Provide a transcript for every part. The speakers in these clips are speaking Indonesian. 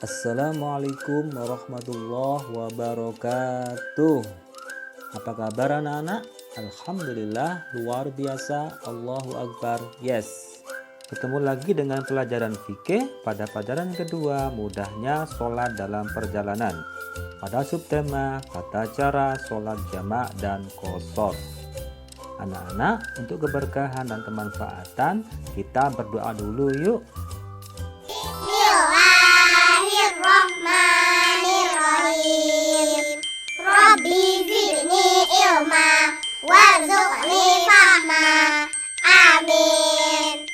Assalamualaikum warahmatullahi wabarakatuh. Apa kabar anak-anak? Alhamdulillah, luar biasa. Allahu Akbar. Yes. Ketemu lagi dengan pelajaran fikih pada pelajaran kedua, mudahnya sholat dalam perjalanan. Pada subtema tata cara sholat jamak dan qashar. Anak-anak, untuk keberkahan dan kemanfaatan, kita berdoa dulu yuk. Bismillahirrahmanirrahim. Rabbi zidni ilma warzuqni fahma. Amin.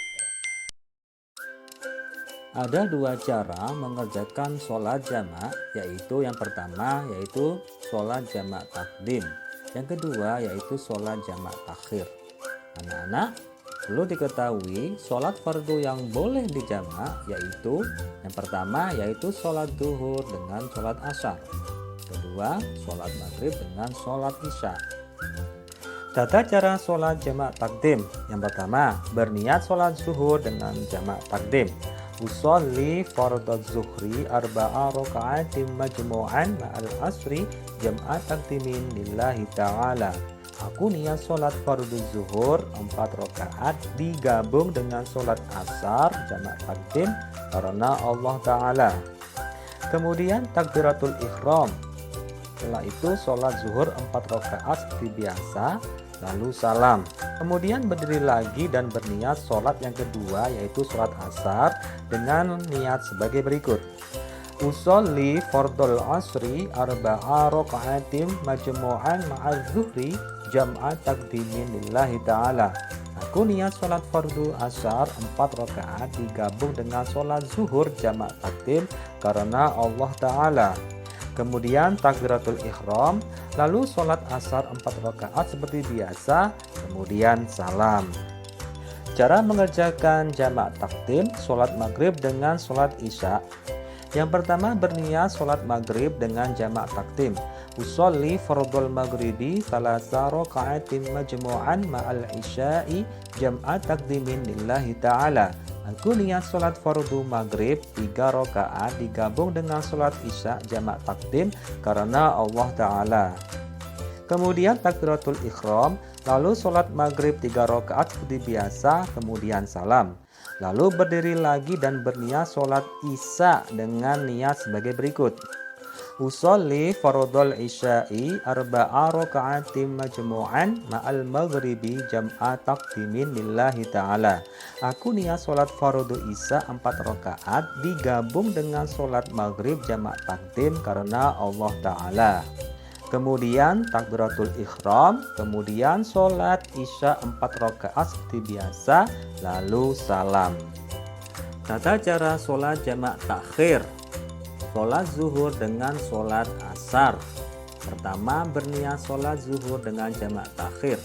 Ada dua cara mengerjakan sholat jamak, yaitu yang pertama yaitu sholat jamak takdim, yang kedua yaitu sholat jamak takhir. Anak-anak, perlu diketahui sholat fardu yang boleh dijamak yaitu yang pertama yaitu sholat duhur dengan sholat asar, kedua sholat maghrib dengan sholat isya. Tata cara sholat jamak takdim. Yang pertama, berniat sholat zuhur dengan jamak takdim. Usolli fardhu zuhri arba'a raka'atin majmu'an ma'al asri jam'at takdimin lillahi ta'ala. Aku niat sholat fardu zuhur 4 rakaat digabung dengan sholat asar jamak takdim karena Allah Ta'ala. Kemudian takbiratul ihram. Setelah itu sholat zuhur 4 rakaat seperti biasa, lalu salam. Kemudian berdiri lagi dan berniat sholat yang kedua yaitu sholat asar dengan niat sebagai berikut. Usolli fardul asri arba'a raka'atin majmu'an ma'al zuhri jam'at takdimin lillahi ta'ala. Aku niat sholat fardu asar 4 rakaat digabung dengan sholat zuhur jamak takdim karena Allah Ta'ala. Kemudian takbiratul ihram, lalu sholat asar 4 rakaat seperti biasa, kemudian salam. Cara mengerjakan jamak takdim sholat maghrib dengan sholat isya. Yang pertama, berniat sholat maghrib dengan jamak takdim. Usolli fardhul maghribi salasa raka'atin majmu'an ma'al isya'i jam'at takdimin lillahi ta'ala. Aku niat sholat fardu maghrib 3 rakaat digabung dengan sholat isya jamak takdim karena Allah Ta'ala. Kemudian takbiratul ihram, lalu sholat maghrib 3 rakaat seperti biasa, kemudian salam. Lalu berdiri lagi dan berniat sholat isya dengan niat sebagai berikut. Usolli fardhul isya'i arba'a raka'atin majmu'an ma'al maghribi jam'a takdimin lillahi ta'ala. Aku niat sholat fardu isya 4 rakaat digabung dengan sholat maghrib jamak takdim karena Allah Ta'ala. Kemudian takbiratul ihram, kemudian sholat isya 4 rakaat seperti biasa, lalu salam. Tata cara sholat jamak takhir. Sholat zuhur dengan sholat asar. Pertama, berniat sholat zuhur dengan jamak takhir.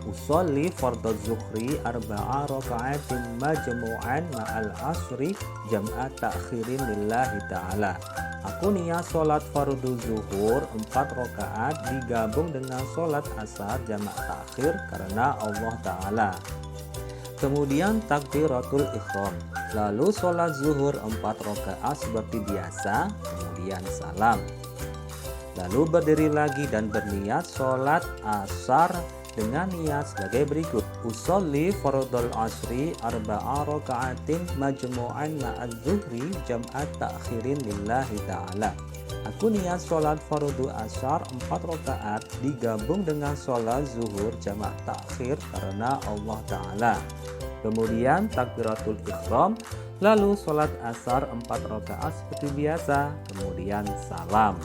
Usolli fardhu zuhri arba'a raka'atin majmu'an ma'al asri jam'at takhirin lillahi ta'ala. Aku niat sholat fardu zuhur 4 rakaat digabung dengan sholat asar jamak takhir karena Allah Ta'ala. Kemudian takbiratul ihram, lalu sholat zuhur 4 rakaat seperti biasa, kemudian salam. Lalu berdiri lagi dan berniat sholat asar dengan niat sebagai berikut. Usolli fardhul asri arba'a raka'atin majmu'an ma'adz zuhri jam'at takhirin lillahi ta'ala. Aku niat sholat fardu asar 4 rakaat digabung dengan sholat zuhur jamak takhir karena Allah Ta'ala. Kemudian takbiratul ihram, lalu sholat asar 4 rakaat seperti biasa, kemudian salam.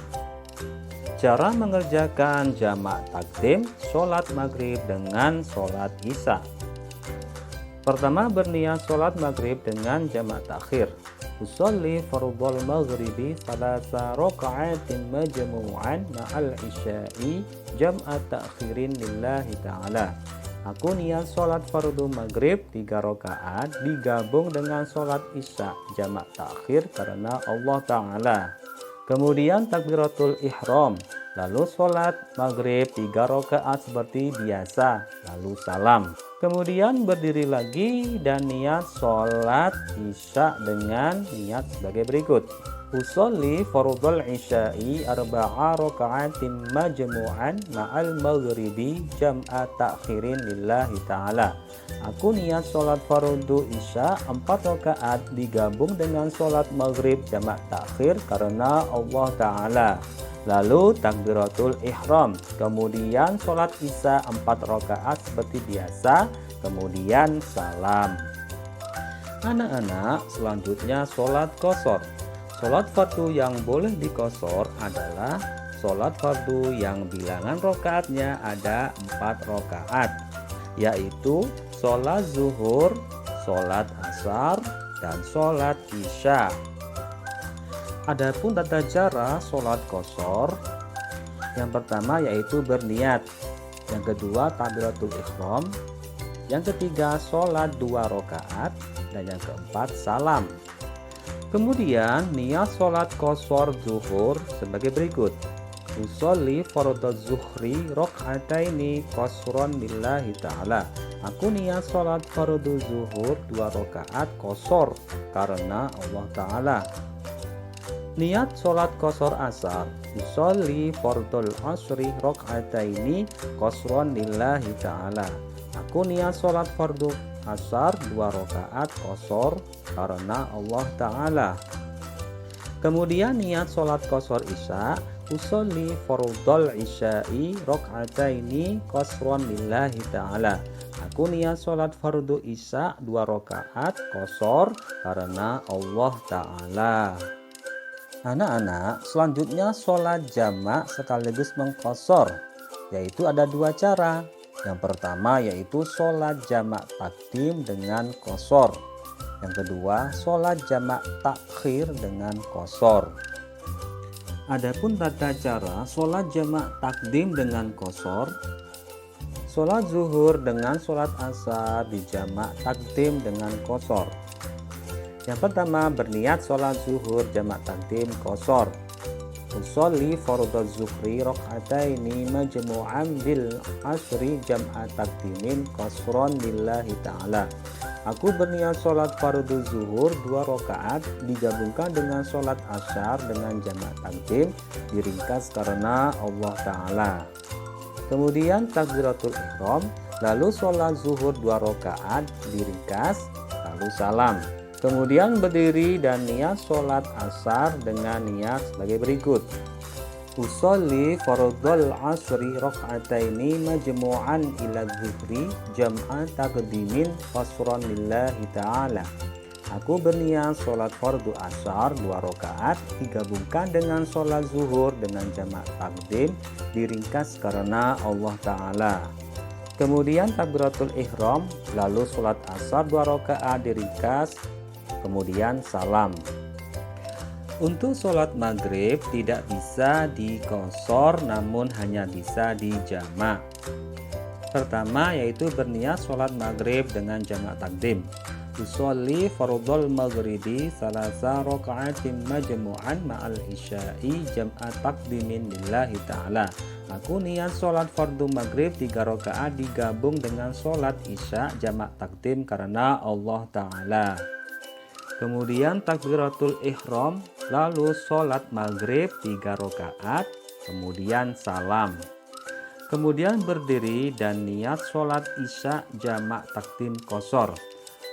Cara mengerjakan jamak takdim sholat maghrib dengan sholat isya. Pertama, berniat sholat maghrib dengan jamak takhir. Usolli fardhul maghribi salasa raka'atin majmu'an ma'al isya'i jam'at takhirin lillahi ta'ala. Aku niat sholat fardu maghrib 3 rakaat digabung dengan sholat isya jamak takhir karena Allah Ta'ala. Kemudian takbiratul ihram, lalu sholat maghrib 3 rakaat seperti biasa, lalu salam. Kemudian berdiri lagi dan niat sholat isya dengan niat sebagai berikut. Usolli fardhal isya'i arba'a raka'atin majmu'an ma'al maghribi jam'a ta'khirin lillahi ta'ala. Aku niat sholat fardu isya 4 rakaat digabung dengan sholat maghrib jamak takhir karena Allah Ta'ala. Lalu takbiratul ihram, kemudian sholat isya 4 rakaat seperti biasa, kemudian salam. Anak-anak, selanjutnya sholat qashar. Sholat fardu yang boleh dikosor adalah sholat fardu yang bilangan rakaatnya ada 4 rakaat, yaitu sholat zuhur, sholat asar, dan sholat isya. Adapun tata cara sholat qashar, yang pertama yaitu berniat, yang kedua takbiratul ihram, yang ketiga sholat 2 rakaat, dan yang keempat salam. Kemudian niat sholat qashar zuhur sebagai berikut. Usolli fardhu zuhri raka'ataini qashran lillahi ta'ala. Aku niat sholat fardu zuhur 2 rakaat qashar karena Allah Ta'ala. Niat sholat qashar asar. Usolli fardhul asri raka'ataini qashran lillahi ta'ala. Aku niat sholat fardu asar 2 rakaat qashar karena Allah Ta'ala. Kemudian niat sholat qashar isya. Usolli fardhal isya'i raka'ataini qashran lillahi ta'ala. Aku niat sholat fardu isya 2 rakaat qashar karena Allah Ta'ala. Anak-anak, selanjutnya sholat jamak sekaligus mengqashar, yaitu ada 2 cara. Yang pertama yaitu sholat jamak takdim dengan qashar. Yang kedua sholat jamak takhir dengan qashar. Adapun tata cara sholat jamak takdim dengan qashar, sholat zuhur dengan sholat asar dijamak takdim dengan qashar. Yang pertama berniat sholat zuhur jamak takdim qashar. Usolli fardhu zuhri raka'ataini majmu'an bil asri jam'a takdimin qashran lillahi ta'ala. Aku berniat sholat fardu zuhur 2 rakaat digabungkan dengan sholat asyar dengan jamak takdim diringkas karena Allah Ta'ala. Kemudian takbiratul ihram, lalu sholat zuhur 2 rakaat diringkas, lalu salam. Kemudian berdiri dan niat sholat asar dengan niat sebagai berikut. Usolli fardhal asri raka'ataini majmu'an ila zuhri jam'a taqdimin qashran lillahi ta'ala. Aku berniat sholat fardu asar 2 rakaat digabungkan dengan sholat zuhur dengan jamak takdim diringkas karena Allah Ta'ala. Kemudian takbiratul ihram, lalu sholat asar 2 rakaat diringkas, kemudian salam. Untuk sholat maghrib tidak bisa diqashar namun hanya bisa dijamak. Pertama yaitu berniat sholat maghrib dengan jamak takdim. Usolli fardhal maghribi salasa raka'atin majmu'an ma'al isya'i jam'a takdimin lillahi ta'ala. Aku niat sholat fardu maghrib 3 rakaat digabung dengan sholat isya jamak takdim karena Allah Ta'ala. Kemudian takbiratul ihram, lalu sholat maghrib 3 rakaat, kemudian salam. Kemudian berdiri dan niat sholat isya jamak takdim qashar.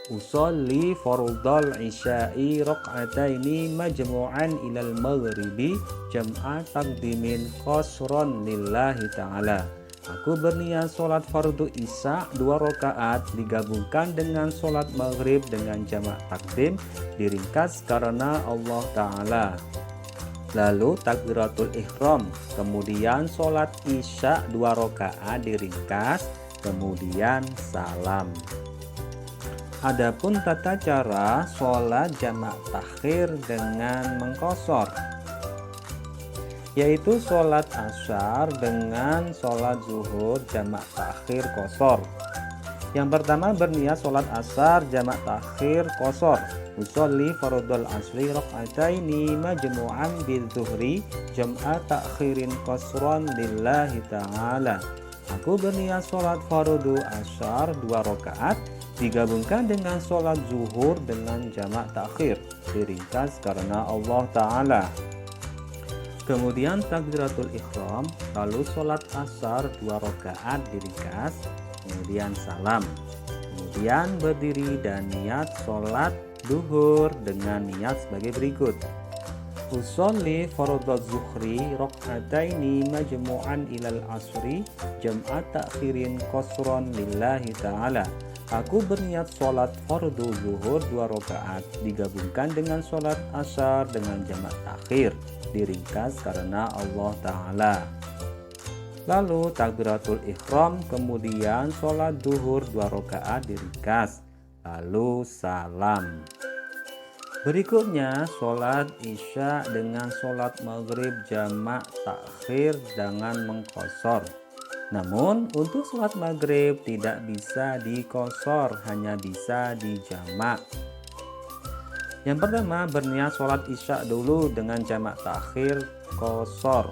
Usolli fardhal isya'i raka'ataini majmu'an ilal maghribi jam'a takdimin qashran lillahi ta'ala. Aku berniat sholat fardu isya 2 rakaat digabungkan dengan sholat maghrib dengan jamak takdim diringkas karena Allah Ta'ala. Lalu takbiratul ihram, kemudian sholat isya 2 rakaat diringkas, kemudian salam. Adapun tata cara sholat jamak takhir dengan mengqashar, yaitu sholat asyar dengan sholat zuhur jamak takhir qashar. Yang pertama berniat sholat asar jamak takhir qashar. Usolli fardhal asri raka'ataini majmu'an bil zuhri jam'a takhirin qashran lillahi ta'ala. Aku berniat sholat fardu asyar 2 rakaat digabungkan dengan sholat zuhur dengan jamak takhir. diringkas karena Allah Ta'ala. Kemudian takbiratul ihram, lalu sholat asar 2 rakaat diringkas, kemudian salam. Kemudian berdiri dan niat sholat duhur dengan niat sebagai berikut. Usolli fardhu zuhri rakaataini majmu'an ilal asri jam'at ta'khirin qasran lillahi ta'ala. Aku berniat sholat fardhu zuhur 2 rakaat digabungkan dengan sholat asar dengan jamak takhir, diringkas karena Allah Ta'ala. Lalu takbiratul ihram, kemudian sholat duhur 2 rakaat diringkas, lalu salam. Berikutnya sholat isya dengan sholat maghrib jamak takhir dengan mengqashar. Namun untuk sholat maghrib tidak bisa dikosor, hanya bisa dijamak. Yang pertama, berniat sholat isya dulu dengan jamak takhir qashar.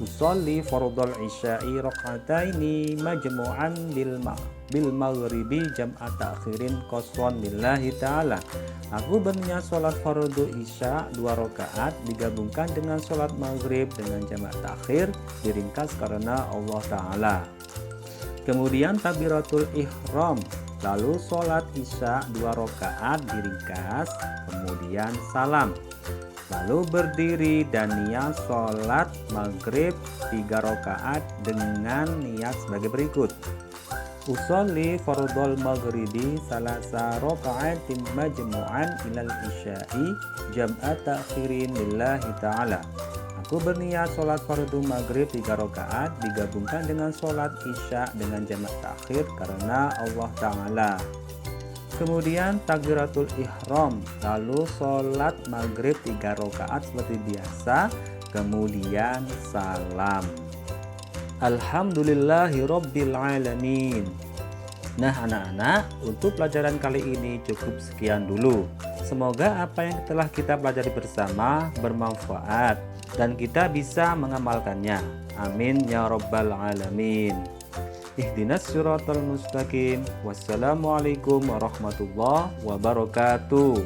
Usolli fardhal isya'i rakaataini majmu'an bil maghribi jam'at ta'khirin qasran lillahi ta'ala. Aku berniat sholat fardhu isya 2 rakaat digabungkan dengan sholat maghrib dengan jamak takhir, diringkas karena Allah Ta'ala. Kemudian takbiratul ihram, lalu sholat isya 2 rakaat diringkas, kemudian salam. Lalu berdiri dan niat sholat maghrib 3 rakaat dengan niat sebagai berikut. Usolli fardhal maghribi salasa raka'atin majmu'an ilal isya'i jam'at ta'khirin lillahi ta'ala. Aku berniat sholat fardhu maghrib 3 rakaat digabungkan dengan sholat isya dengan jamak takhir karena Allah Ta'ala. Kemudian takbiratul ihram, lalu sholat maghrib 3 rakaat seperti biasa, kemudian salam. Alhamdulillahi Rabbil Alamin. Nah anak-anak, untuk pelajaran kali ini cukup sekian dulu. Semoga apa yang telah kita pelajari bersama bermanfaat dan kita bisa mengamalkannya. Amin ya Rabbal Alamin. Ihdinas siratal mustaqim. Wassalamualaikum warahmatullahi wabarakatuh.